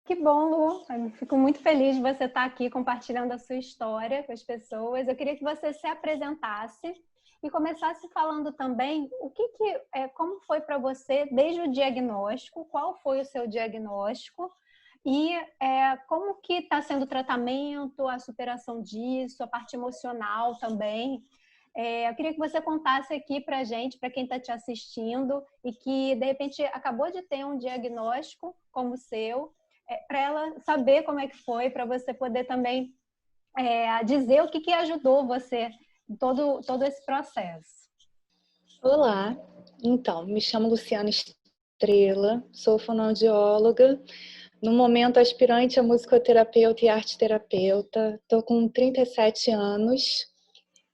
Que bom, Lu. Eu fico muito feliz de você estar aqui compartilhando a sua história com as pessoas. Eu queria que você se apresentasse e começasse falando também como foi para você desde o diagnóstico, qual foi o seu diagnóstico e como que está sendo o tratamento, a superação disso, a parte emocional também. Eu queria que você contasse aqui para a gente, para quem está te assistindo e que, de repente, acabou de ter um diagnóstico como o seu, para ela saber como é que foi, para você poder também dizer o que ajudou você em todo esse processo. Olá, então, me chamo Luciana Estrela, sou fonoaudióloga, no momento aspirante a musicoterapeuta e arteterapeuta, estou com 37 anos.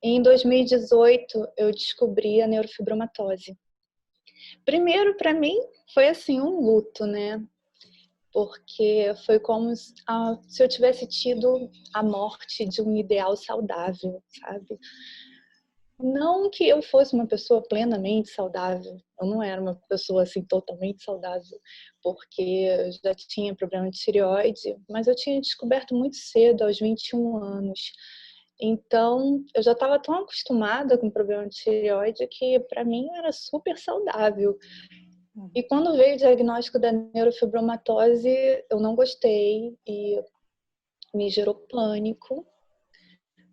Em 2018, eu descobri a neurofibromatose. Primeiro, para mim, foi assim um luto, né? Porque foi como se eu tivesse tido a morte de um ideal saudável, sabe? Não que eu fosse uma pessoa plenamente saudável, eu não era uma pessoa assim totalmente saudável, porque eu já tinha problema de tireoide, mas eu tinha descoberto muito cedo, aos 21 anos. Então, eu já estava tão acostumada com problema de tireoide que para mim era super saudável. E quando veio o diagnóstico da neurofibromatose, eu não gostei e me gerou pânico.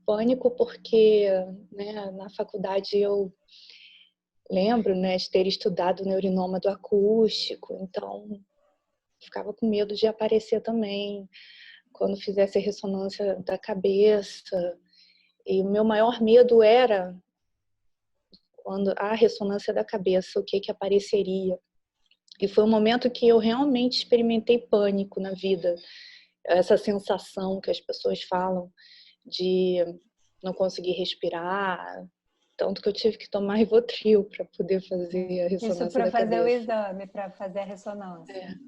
Pânico porque, né, na faculdade eu lembro, né, de ter estudado neurinoma do acústico, então ficava com medo de aparecer também quando fizesse a ressonância da cabeça. E o meu maior medo era quando a ressonância da cabeça, o que apareceria. E foi um momento que eu realmente experimentei pânico na vida. Essa sensação que as pessoas falam de não conseguir respirar, tanto que eu tive que tomar Rivotril para poder fazer a Isso ressonância para da fazer o cabeça. exame, para fazer a ressonância.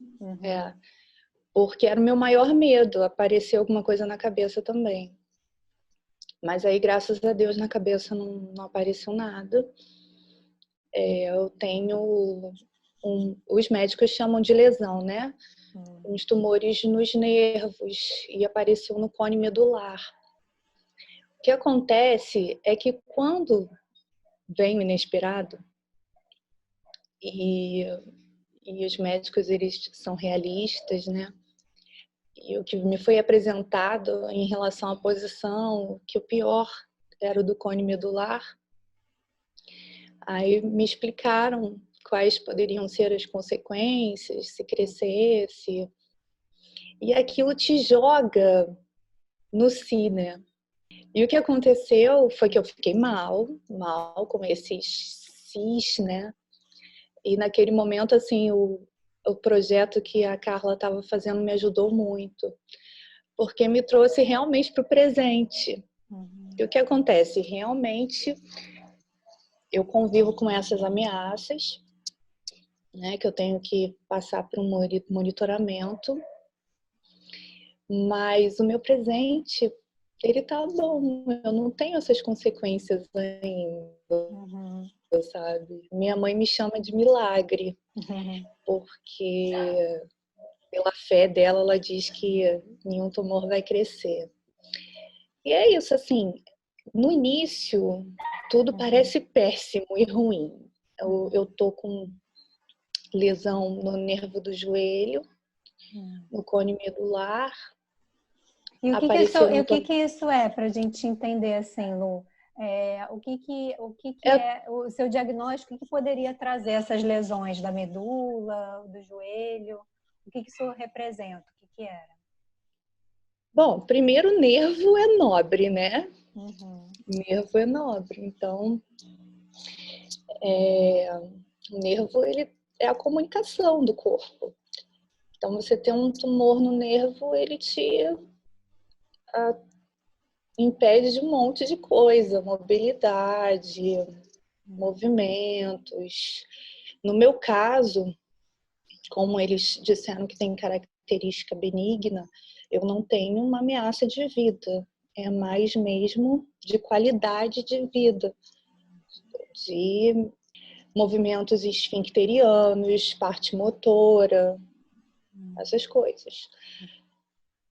Porque era o meu maior medo, aparecer alguma coisa na cabeça também. Mas aí, graças a Deus, na cabeça não apareceu nada. Eu tenho os médicos chamam de lesão, né? Uns tumores nos nervos e apareceu no cone medular. O que acontece é que quando vem o inesperado e os médicos eles são realistas, né? E o que me foi apresentado em relação à posição, que o pior era o do cone medular. Aí me explicaram quais poderiam ser as consequências se crescesse. E aquilo te joga no si, né? E o que aconteceu foi que eu fiquei mal com esses cis, né? E naquele momento, assim, o projeto que a Carla estava fazendo me ajudou muito, porque me trouxe realmente para o presente. E o que acontece? Realmente, eu convivo com essas ameaças, né? Que eu tenho que passar por um monitoramento, mas o meu presente, ele tá bom. Eu não tenho essas consequências ainda. Sabe? Minha mãe me chama de milagre, porque pela fé dela, ela diz que nenhum tumor vai crescer. E é isso, assim, no início, tudo parece péssimo e ruim. Eu tô com lesão no nervo do joelho, no cone medular. E o que isso é, para a gente entender assim, Lu? O que é o seu diagnóstico? O que poderia trazer essas lesões da medula, do joelho? O que isso representa? O que era? Bom, primeiro, o nervo é nobre, né? Nervo é nobre, então o nervo ele é a comunicação do corpo. Então, você tem um tumor no nervo, ele te impede de um monte de coisa, mobilidade, movimentos. No meu caso, como eles disseram que tem característica benigna, eu não tenho uma ameaça de vida. É mais mesmo de qualidade de vida, de movimentos esfincterianos, parte motora. essas coisas.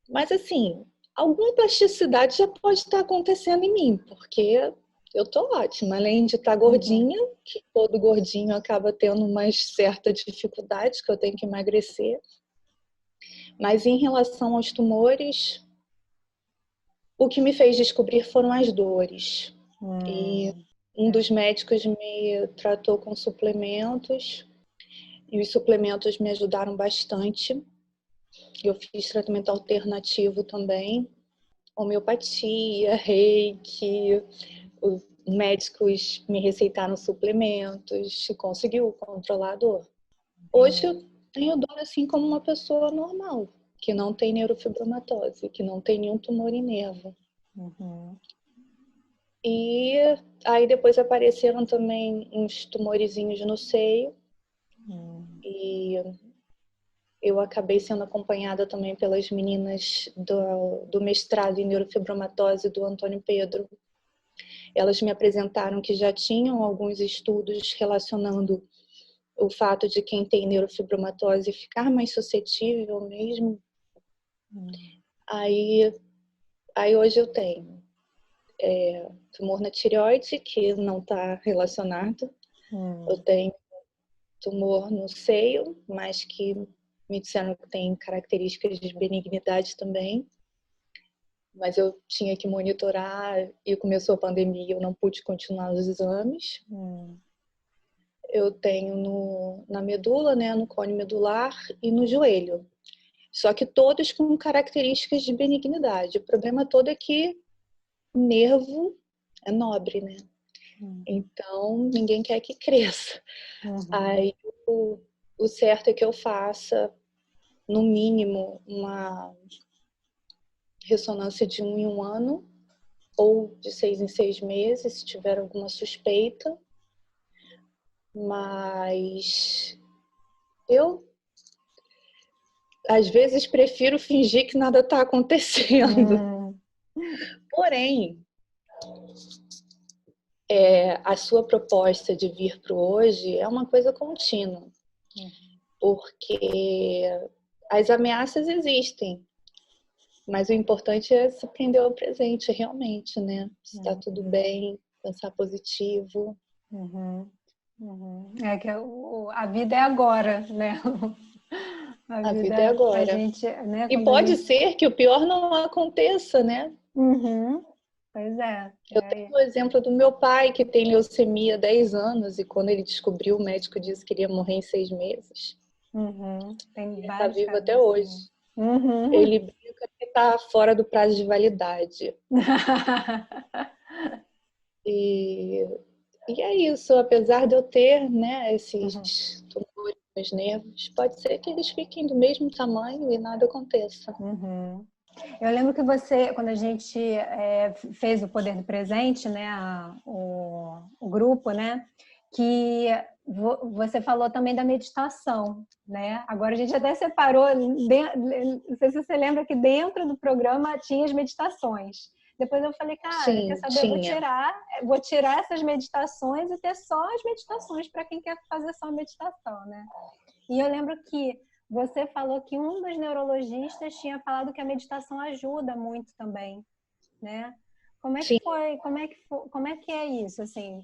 Mas assim, alguma plasticidade já pode estar acontecendo em mim, porque eu tô ótima, além de estar gordinha, que todo gordinho acaba tendo uma certa dificuldade, que eu tenho que emagrecer. Mas em relação aos tumores, o que me fez descobrir foram as dores. E um dos médicos me tratou com suplementos, e os suplementos me ajudaram bastante. Eu fiz tratamento alternativo também, homeopatia, reiki, os médicos me receitaram suplementos e conseguiu controlar a dor. Hoje eu tenho dor assim como uma pessoa normal, que não tem neurofibromatose, que não tem nenhum tumor em nervo. E aí depois apareceram também uns tumorezinhos no seio. E eu acabei sendo acompanhada também pelas meninas do mestrado em neurofibromatose do Antônio Pedro. Elas me apresentaram que já tinham alguns estudos relacionando o fato de quem tem neurofibromatose ficar mais suscetível mesmo. Aí hoje eu tenho tumor na tireoide, que não está relacionado. Eu tenho tumor no seio, mas que me disseram que tem características de benignidade também. Mas eu tinha que monitorar e começou a pandemia, eu não pude continuar os exames. Eu tenho na medula, né, no cone medular e no joelho. Só que todos com características de benignidade. O problema todo é que o nervo é nobre, né? Então, ninguém quer que cresça. Aí, o certo é que eu faça, no mínimo, uma ressonância de 1 em 1 ano, ou de 6 em 6 meses, se tiver alguma suspeita. Mas eu, às vezes, prefiro fingir que nada está acontecendo. Porém, a sua proposta de vir para o hoje é uma coisa contínua. Porque as ameaças existem. Mas o importante é se prender ao presente, realmente, né? Se está tudo bem, pensar positivo. É que a vida é agora, né? A vida é agora. A gente, né, e pode ser que o pior não aconteça, né? Pois é. Eu tenho o exemplo do meu pai, que tem leucemia há 10 anos, e quando ele descobriu, o médico disse que ele ia morrer em 6 meses. Tem Ele está vivo até assim. hoje. Ele brinca que está fora do prazo de validade. E é isso, apesar de eu ter, né, esses tumores nos nervos, pode ser que eles fiquem do mesmo tamanho e nada aconteça. Eu lembro que você, quando a gente fez o Poder do Presente, né, o grupo, né, que você falou também da meditação, né? Agora a gente até separou, não sei se você lembra que dentro do programa tinha as meditações. Depois eu falei, cara, Sim, quer saber, vou tirar essas meditações e ter só as meditações para quem quer fazer só a meditação, né? E eu lembro que você falou que um dos neurologistas tinha falado que a meditação ajuda muito também, né? Como é que foi? Como é que é isso, assim?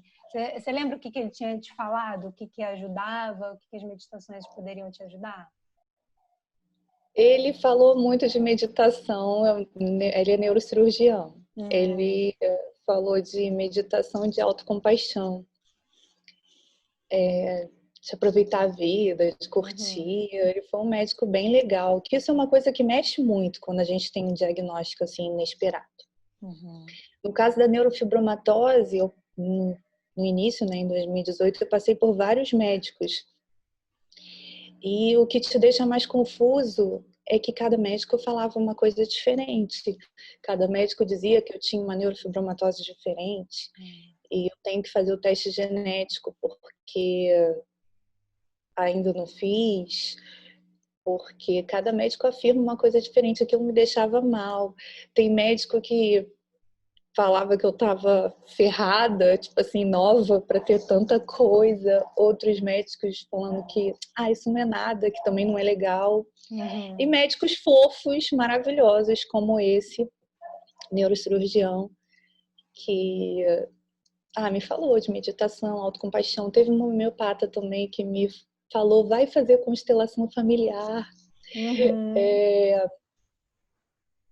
Você lembra o que ele tinha te falado? O que ajudava? O que as meditações poderiam te ajudar? Ele falou muito de meditação, ele é neurocirurgião. Ele falou de meditação de autocompaixão. De aproveitar a vida, de curtir. Ele foi um médico bem legal. Que isso é uma coisa que mexe muito quando a gente tem um diagnóstico assim inesperado. No caso da neurofibromatose, no início, né, em 2018, eu passei por vários médicos. E o que te deixa mais confuso é que cada médico falava uma coisa diferente. Cada médico dizia que eu tinha uma neurofibromatose diferente. E eu tenho que fazer o teste genético porque ainda não fiz, porque cada médico afirma uma coisa diferente, aquilo me deixava mal. Tem médico que falava que eu estava ferrada, tipo assim, nova para ter tanta coisa. Outros médicos falando que, isso não é nada, que também não é legal. E médicos fofos, maravilhosos, como esse neurocirurgião, que me falou de meditação, autocompaixão. Teve um homeopata também que me falou, vai fazer constelação familiar.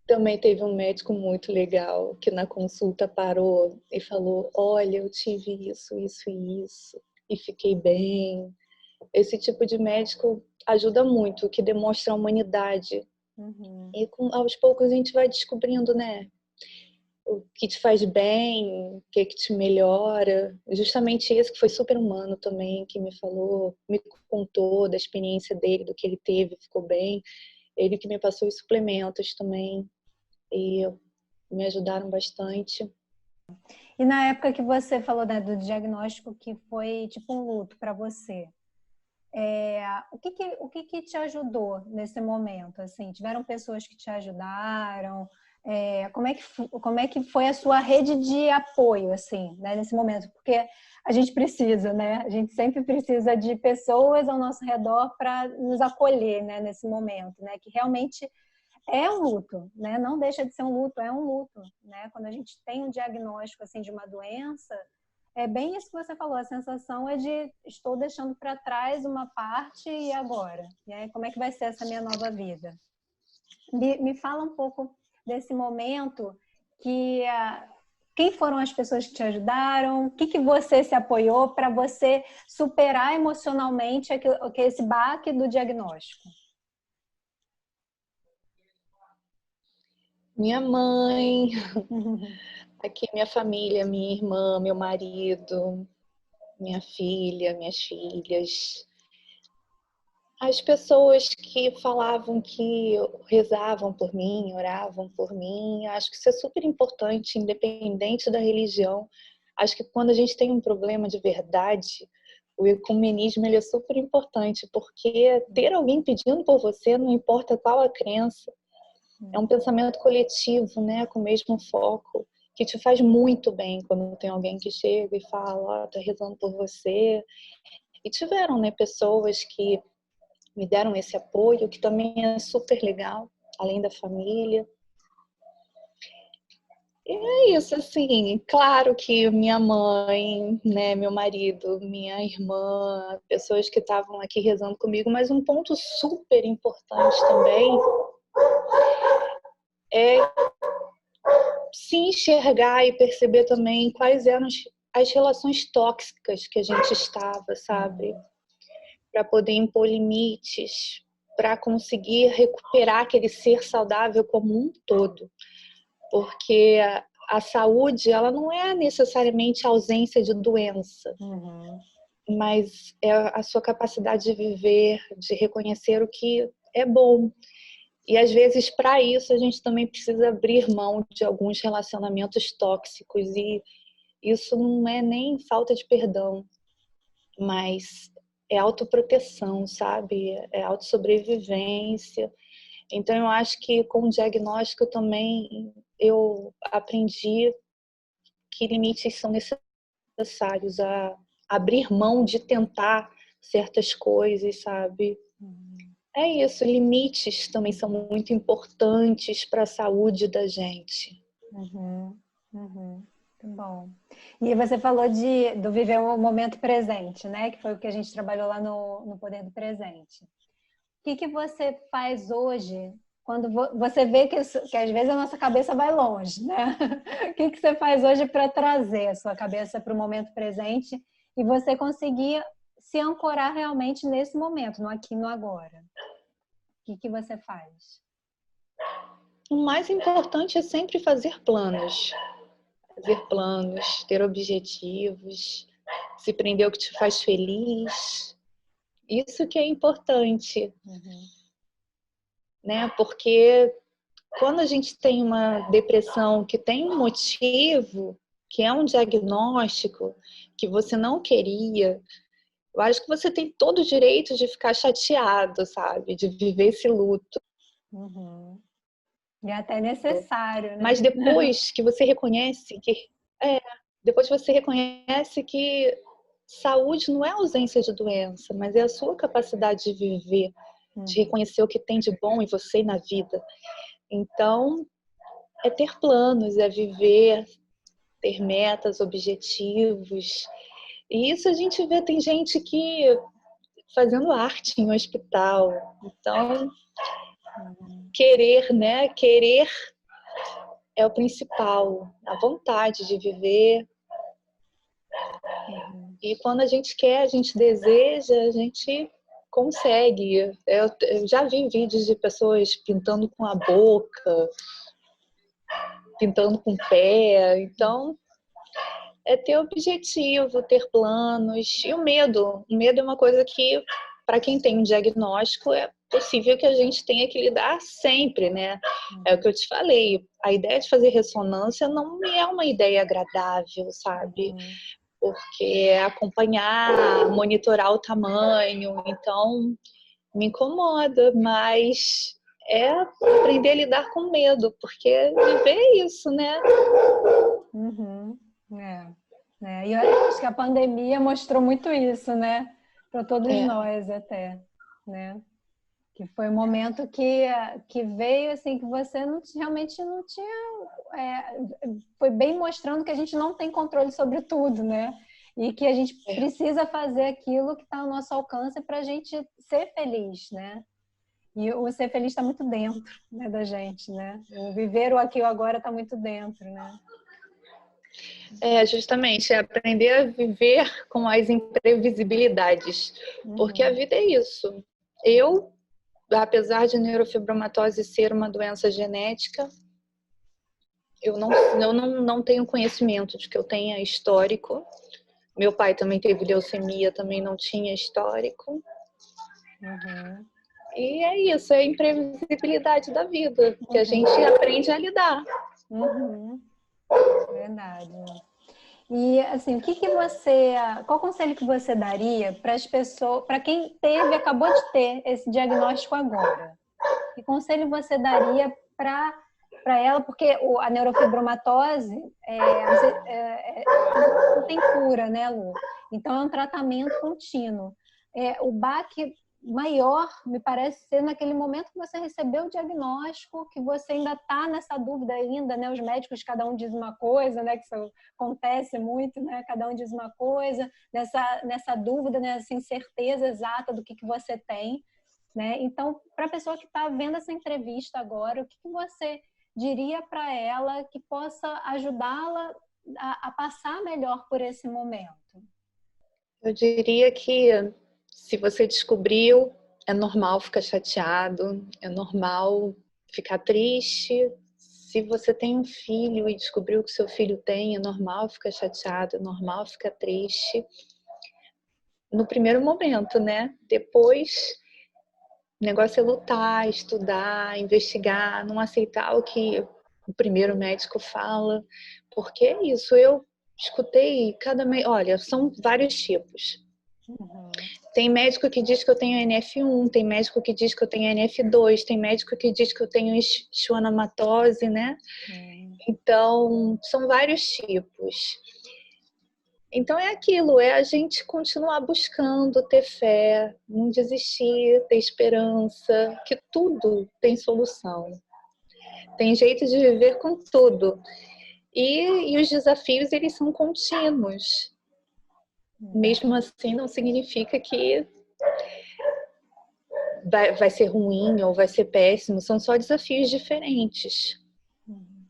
Também teve um médico muito legal que na consulta parou e falou, olha, eu tive isso, isso e isso, e fiquei bem. Esse tipo de médico ajuda muito, que demonstra a humanidade. E aos poucos a gente vai descobrindo, né? O que te faz bem, o que te melhora. Justamente esse que foi super humano também, que me falou, me contou da experiência dele, do que ele teve, ficou bem. Ele que me passou os suplementos também. E me ajudaram bastante. E na época que você falou, né, do diagnóstico que foi tipo um luto para você, o que te ajudou nesse momento? Assim, tiveram pessoas que te ajudaram? Como é que foi a sua rede de apoio, assim, né, nesse momento? Porque a gente precisa, né? A gente sempre precisa de pessoas ao nosso redor para nos acolher, né, nesse momento, né? Que realmente é um luto, né? Não deixa de ser um luto, é um luto, né? Quando a gente tem um diagnóstico assim de uma doença, é bem isso que você falou, a sensação é de estou deixando para trás uma parte e agora, né? Como é que vai ser essa minha nova vida? Me fala um pouco desse momento que quem foram as pessoas que te ajudaram? O que você se apoiou para você superar emocionalmente esse baque do diagnóstico? Minha mãe, aqui minha família, minha irmã, meu marido, minha filha, minhas filhas. As pessoas que falavam que rezavam por mim, oravam por mim, acho que isso é super importante, independente da religião. Acho que quando a gente tem um problema de verdade, o ecumenismo ele é super importante, porque ter alguém pedindo por você, não importa qual a crença, é um pensamento coletivo, né, com o mesmo foco, que te faz muito bem quando tem alguém que chega e fala, tá rezando por você. E tiveram, né, pessoas que me deram esse apoio, que também é super legal, além da família. E é isso, assim, claro que minha mãe, né, meu marido, minha irmã, pessoas que estavam aqui rezando comigo, mas um ponto super importante também é se enxergar e perceber também quais eram as relações tóxicas que a gente estava, sabe? Para poder impor limites, para conseguir recuperar aquele ser saudável como um todo. Porque a saúde, ela não é necessariamente a ausência de doença, mas é a sua capacidade de viver, de reconhecer o que é bom. E às vezes, para isso, a gente também precisa abrir mão de alguns relacionamentos tóxicos. E isso não é nem falta de perdão, mas é autoproteção, sabe? É autossobrevivência. Então, eu acho que com o diagnóstico também eu aprendi que limites são necessários, a abrir mão de tentar certas coisas, sabe? É isso, limites também são muito importantes para a saúde da gente. Muito bom. E você falou do viver o momento presente, né? Que foi o que a gente trabalhou lá no Poder do Presente. O que você faz hoje quando você vê que às vezes a nossa cabeça vai longe, né? O que você faz hoje para trazer a sua cabeça para o momento presente e você conseguir se ancorar realmente nesse momento, no aqui e no agora? O que você faz? O mais importante é sempre fazer planos. Fazer planos, ter objetivos, se prender ao que te faz feliz. Isso que é importante, né? Porque quando a gente tem uma depressão que tem um motivo, que é um diagnóstico que você não queria, eu acho que você tem todo o direito de ficar chateado, sabe? De viver esse luto. E até necessário, né? Mas depois que você reconhece depois você reconhece que saúde não é ausência de doença, mas é a sua capacidade de viver, de reconhecer o que tem de bom em você e na vida. Então, é ter planos, é viver, ter metas, objetivos. E isso a gente vê, tem gente que fazendo arte em um hospital. Então, querer, né? Querer é o principal, a vontade de viver. E quando a gente quer, a gente deseja, a gente consegue. Eu já vi vídeos de pessoas pintando com a boca, pintando com o pé. Então, é ter objetivo, ter planos. E o medo é uma coisa que, para quem tem um diagnóstico, é possível que a gente tenha que lidar sempre, né? É o que eu te falei. A ideia de fazer ressonância não é uma ideia agradável, sabe? Porque é acompanhar, monitorar o tamanho. Então, me incomoda, mas é aprender a lidar com medo, porque viver é isso, né? E eu acho que a pandemia mostrou muito isso, né? Para todos É. nós até, né? Que foi um momento que veio assim, que você realmente não tinha... foi bem mostrando que a gente não tem controle sobre tudo, né? E que a gente precisa fazer aquilo que está ao nosso alcance para a gente ser feliz, né? E o ser feliz está muito dentro, né, da gente, né? O viver o aqui e o agora está muito dentro, né? Justamente, é aprender a viver com as imprevisibilidades, porque a vida é isso. Eu, apesar de neurofibromatose ser uma doença genética, eu não tenho conhecimento de que eu tenha histórico. Meu pai também teve leucemia, também não tinha histórico. E é isso, é a imprevisibilidade da vida, que a gente aprende a lidar. Verdade. E assim, qual conselho que você daria para as pessoas, para quem acabou de ter esse diagnóstico agora? Que conselho você daria para ela? Porque a neurofibromatose não tem cura, né, Lu? Então é um tratamento contínuo. O baque maior me parece ser naquele momento que você recebeu o diagnóstico, que você ainda está nessa dúvida ainda, né? Os médicos, cada um diz uma coisa, né? Que isso acontece muito, né? Cada um diz uma coisa, nessa dúvida, nessa incerteza exata do que você tem, né? Então, para a pessoa que está vendo essa entrevista agora, o que você diria para ela que possa ajudá-la a passar melhor por esse momento? Eu diria que se você descobriu, é normal ficar chateado, é normal ficar triste. Se você tem um filho e descobriu que seu filho tem, é normal ficar chateado, é normal ficar triste. No primeiro momento, né? Depois, o negócio é lutar, estudar, investigar, não aceitar o que o primeiro médico fala. Porque é isso, eu escutei olha, são vários tipos. Tem médico que diz que eu tenho NF1, tem médico que diz que eu tenho NF2, tem médico que diz que eu tenho schwannomatose, né? Então, são vários tipos. Então é aquilo, é a gente continuar buscando, ter fé, não desistir, ter esperança, que tudo tem solução. Tem jeito de viver com tudo. E os desafios, eles são contínuos. Mesmo assim, não significa que vai ser ruim ou vai ser péssimo, são só desafios diferentes.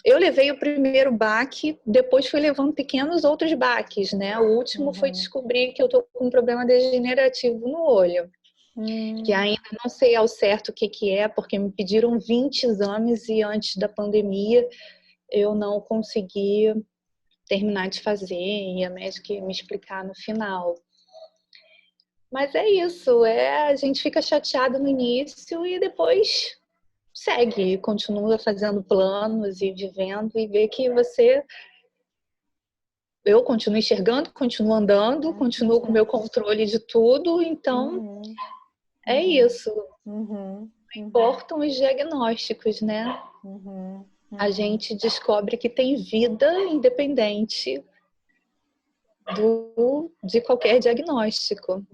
Eu levei o primeiro baque, depois fui levando pequenos outros baques, né? O último foi descobrir que eu tô com um problema degenerativo no olho. Que ainda não sei ao certo o que é, porque me pediram 20 exames e antes da pandemia eu não consegui terminar de fazer e a médica ia me explicar no final. Mas é isso, a gente fica chateado no início e depois segue, continua fazendo planos e vivendo e vê que eu continuo enxergando, continuo andando, continuo com o meu controle de tudo, então é isso. importam os diagnósticos, né? A gente descobre que tem vida independente de qualquer diagnóstico.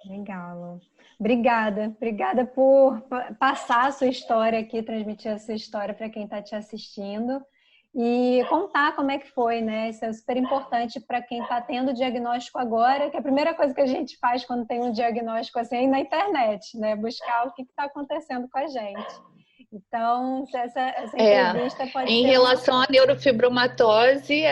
Legal. Obrigada por passar a sua história aqui, transmitir a sua história para quem está te assistindo e contar como é que foi, né? Isso é super importante para quem está tendo diagnóstico agora, que a primeira coisa que a gente faz quando tem um diagnóstico assim é ir na internet, né? Buscar o que está acontecendo com a gente. Então, essa entrevista pode em ser relação à neurofibromatose,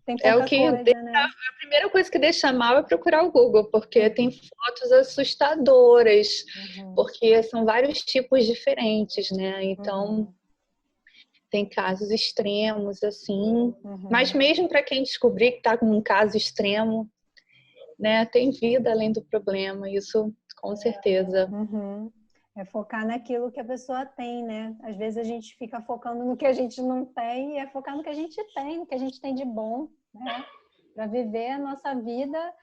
tem pouca o que coisa, né? a primeira coisa que deixa mal é procurar o Google, porque tem fotos assustadoras, porque são vários tipos diferentes, né? Então, tem casos extremos, assim. Mas mesmo para quem descobrir que está com um caso extremo, né? Tem vida além do problema, isso com certeza. É focar naquilo que a pessoa tem, né? Às vezes a gente fica focando no que a gente não tem e é focar no que a gente tem, no que a gente tem de bom, né? Para viver a nossa vida.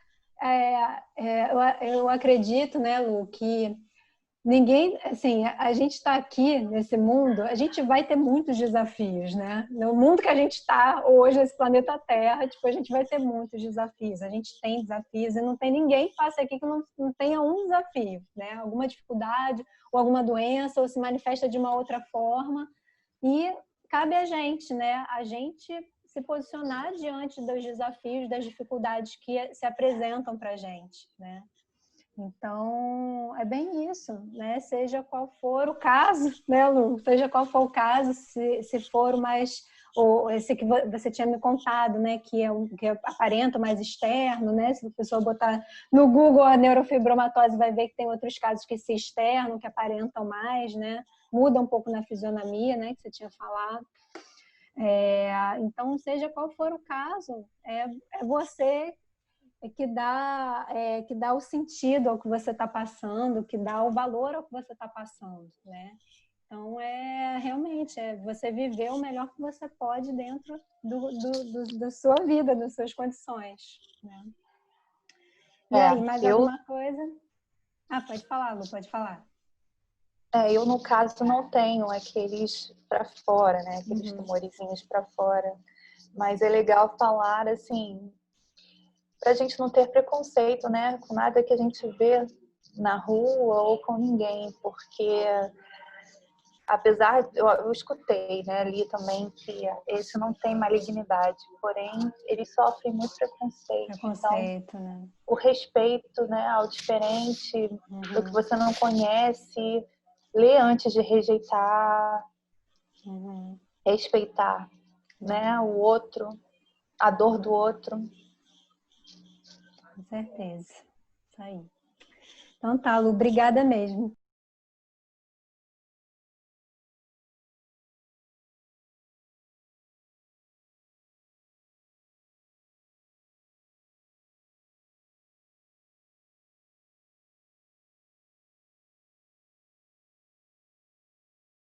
Eu acredito, né, Lu, que ninguém, assim, a gente está aqui nesse mundo, a gente vai ter muitos desafios, né? No mundo que a gente está hoje, nesse planeta Terra, tipo, a gente vai ter muitos desafios. A gente tem desafios e não tem ninguém que passe aqui que não tenha um desafio, né? Alguma dificuldade ou alguma doença ou se manifesta de uma outra forma. E cabe a gente, né? A gente se posicionar diante dos desafios, das dificuldades que se apresentam para a gente, né? Então, é bem isso, né? Seja qual for o caso, né, Lu? Seja qual for o caso, se for o mais... Ou esse que você tinha me contado, né? Que aparenta mais externo, né? Se a pessoa botar no Google a neurofibromatose, vai ver que tem outros casos que se externam, que aparentam mais, né? Muda um pouco na fisionomia, né? Que você tinha falado. Então, seja qual for o caso, é você que dá o sentido ao que você está passando, que dá o valor ao que você está passando, né? Então, realmente você viver o melhor que você pode dentro da sua vida, das suas condições, né? E aí, mais alguma coisa? Pode falar, Lu, pode falar. Eu, no caso, não tenho aqueles para fora, né? Aqueles tumorizinhos para fora. Mas é legal falar, assim, para a gente não ter preconceito, né? Com nada que a gente vê na rua ou com ninguém, porque apesar, eu escutei, né, li também que esse não tem malignidade, porém eles sofrem muito preconceito. Preconceito, então, né? O respeito, né, ao diferente, do que você não conhece, ler antes de rejeitar, respeitar, né, o outro, a dor do outro. Com certeza. Isso aí. Então tá, Lu, obrigada mesmo.